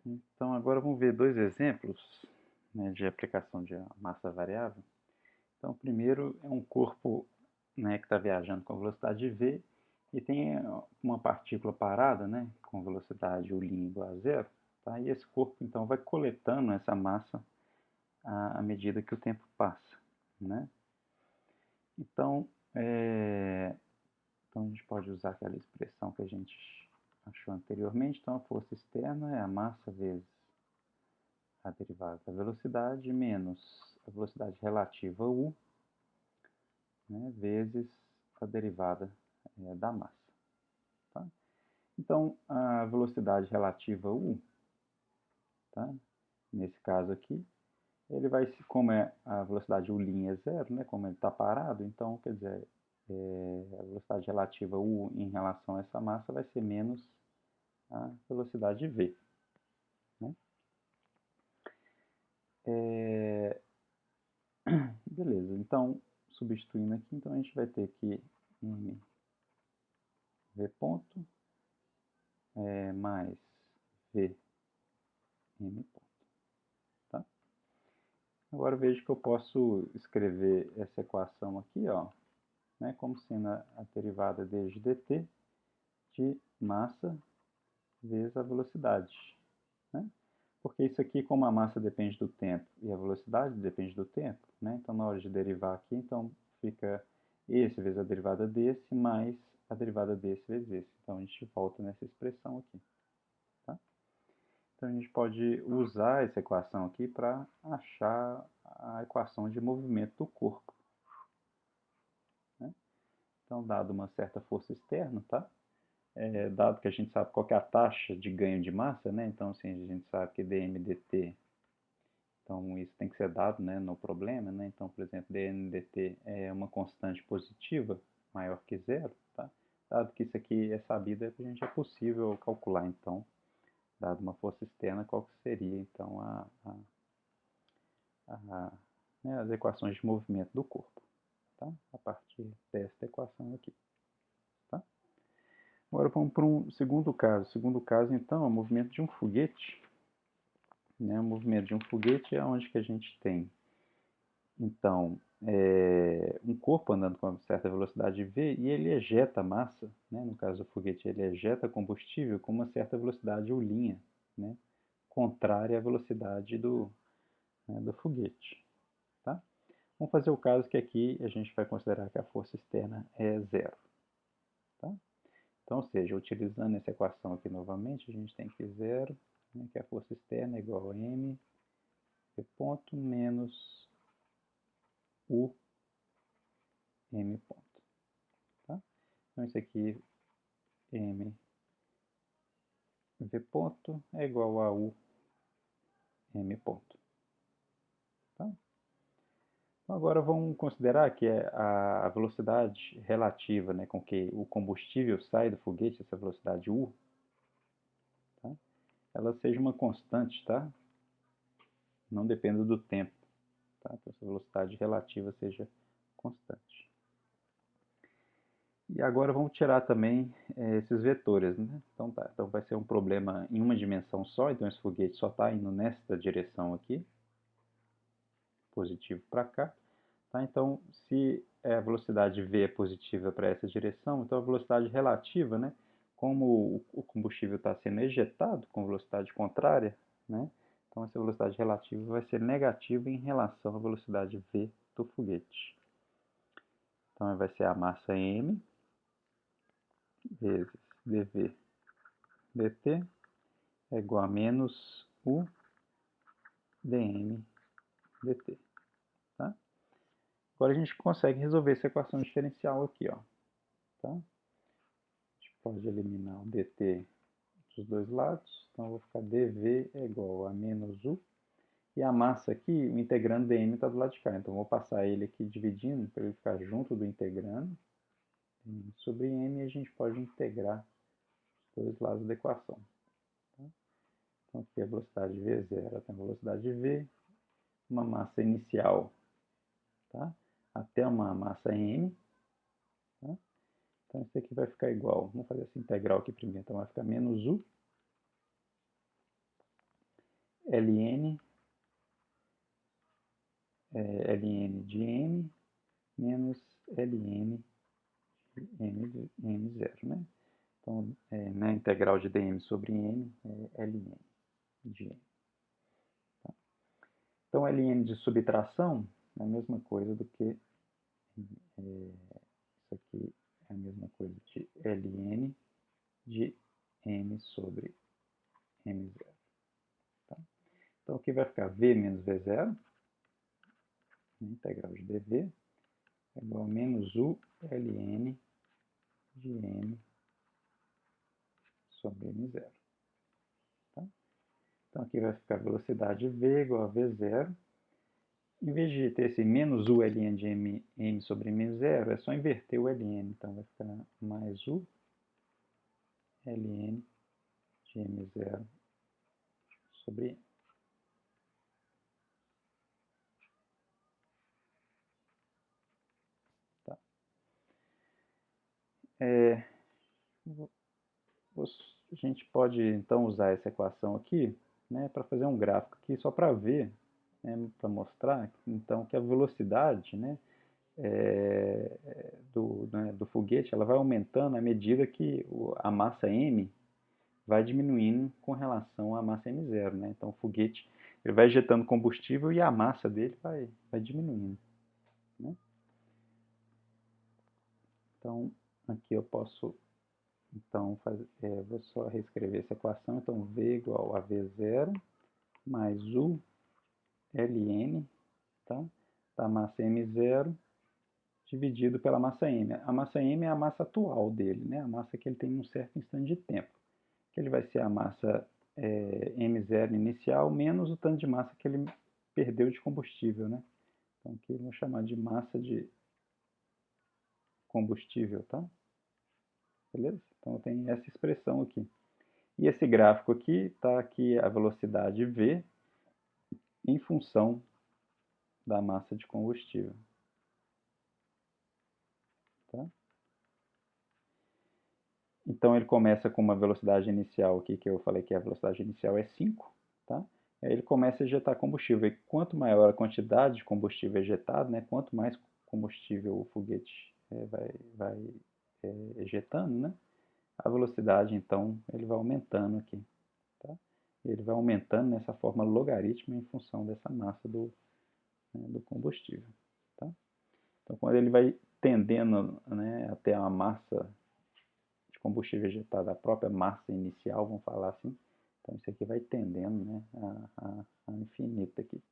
Então agora vamos ver dois exemplos, né, de aplicação de massa variável. Então o primeiro é um corpo, né, que está viajando com velocidade v e tem uma partícula parada, né, com velocidade u' igual a zero, tá? E esse corpo então vai coletando essa massa à medida que o tempo passa, né? Então, então a gente pode usar aquela expressão que a gente achou anteriormente. Então a força externa é a massa vezes a derivada da velocidade menos a velocidade relativa u, né, vezes a derivada da massa. Tá? Então, a velocidade relativa u, tá? Nesse caso aqui, ele vai, como a velocidade u' é zero, né, como ele está parado, então, quer dizer, a velocidade relativa u em relação a essa massa vai ser menos a velocidade v. Né? Beleza, então, substituindo aqui, então a gente vai ter que v ponto mais v m ponto. Tá? Agora veja que eu posso escrever essa equação aqui, ó, né, como sendo a derivada de dt de massa vezes a velocidade. Né? Porque isso aqui, como a massa depende do tempo e a velocidade depende do tempo, né? Então na hora de derivar aqui, então fica esse vezes a derivada desse mais a derivada desse vezes esse. Então a gente volta nessa expressão aqui. Tá? Então a gente pode usar essa equação aqui para achar a equação de movimento do corpo. Né? Então, dado uma certa força externa, tá? Dado que a gente sabe qual que é a taxa de ganho de massa, né? Então, assim, a gente sabe que dm dt, então isso tem que ser dado, né, no problema, né? Então, por exemplo, dm dt é uma constante positiva maior que zero, tá? Dado que isso aqui é sabido, a gente é possível calcular, então, dado uma força externa, qual que seria, então, né, as equações de movimento do corpo, tá? A partir desta equação aqui, tá? Agora vamos para um segundo caso. O segundo caso, então, é o movimento de um foguete. Né? O movimento de um foguete é onde que a gente tem, então, um corpo andando com uma certa velocidade v e ele ejeta massa, né? No caso do foguete, ele ejeta combustível com uma certa velocidade u', né? Contrária à velocidade do foguete. Tá? Vamos fazer o caso que aqui a gente vai considerar que a força externa é zero. Tá? Então, ou seja, utilizando essa equação aqui novamente, a gente tem que zero, né, que a força externa é igual a m v ponto menos u m ponto. Tá? Então, isso aqui, m v ponto é igual a u m ponto. Tá? Então, agora vamos considerar que a velocidade relativa, né, com que o combustível sai do foguete, essa velocidade u, tá? Ela seja uma constante, tá? Não dependa do tempo. Tá? Então, essa velocidade relativa seja constante. E agora vamos tirar também esses vetores. Né? Então, tá. Então vai ser um problema em uma dimensão só, então esse foguete só está indo nesta direção aqui, positivo para cá. Tá? Então, se a velocidade v é positiva para essa direção, então a velocidade relativa, né, como o combustível está sendo ejetado com velocidade contrária, né, então essa velocidade relativa vai ser negativa em relação à velocidade v do foguete. Então vai ser a massa m vezes dv dt é igual a menos u dm dt. Tá? Agora a gente consegue resolver essa equação diferencial aqui. Ó, tá? A gente pode eliminar o dt dos dois lados. Então, eu vou ficar dv é igual a menos u. E a massa aqui, o integrando dm está do lado de cá. Então, eu vou passar ele aqui dividindo para ele ficar junto do integrando. Sobre m, a gente pode integrar os dois lados da equação. Tá? Então, aqui a velocidade v é zero, tem a velocidade v, uma massa inicial, tá? Até uma massa m. Tá? Então, isso aqui vai ficar igual. Vamos fazer essa integral aqui primeiro. Então, vai ficar menos u ln, ln de m menos ln de m0, né? Então, na integral de dm sobre m, é ln de m. Tá? Então, ln de subtração é a mesma coisa do que isso aqui é a mesma coisa de ln de m sobre m0. Tá? Então, aqui vai ficar v menos v0, integral de dv, é igual a menos u ln de m sobre m0. Tá? Então, aqui vai ficar a velocidade v igual a v0. Em vez de ter esse menos u ln de m sobre m0, é só inverter o ln. Então, vai ficar mais u ln de m0 sobre m. Tá? A gente pode, então, usar essa equação aqui, né, para fazer um gráfico aqui, só para ver, né, para mostrar, então, que a velocidade, né, do foguete, ela vai aumentando à medida que a massa m vai diminuindo com relação à massa m0, né? Então, o foguete ele vai injetando combustível e a massa dele vai diminuindo, né? Então, aqui eu posso, então, vou só reescrever essa equação. Então, v igual a v0 mais u ln, tá? Da massa m0 dividido pela massa m. A massa m é a massa atual dele, né? A massa que ele tem em um certo instante de tempo. Que ele vai ser a massa m0 inicial menos o tanto de massa que ele perdeu de combustível, né? Então aqui vamos chamar de massa de combustível, tá? Beleza? Então eu tenho essa expressão aqui. E esse gráfico aqui está aqui a velocidade v em função da massa de combustível. Tá? Então ele começa com uma velocidade inicial aqui, que eu falei que a velocidade inicial é 5, tá? Aí ele começa a ejetar combustível. E quanto maior a quantidade de combustível ejetado, né, quanto mais combustível o foguete vai ejetando, né, a velocidade, então, ele vai aumentando aqui. Tá? Ele vai aumentando nessa forma logarítmica em função dessa massa do combustível. Tá? Então, quando ele vai tendendo, né, até a massa de combustível ejetado, a própria massa inicial, vamos falar assim, então isso aqui vai tendendo, né, a infinito aqui.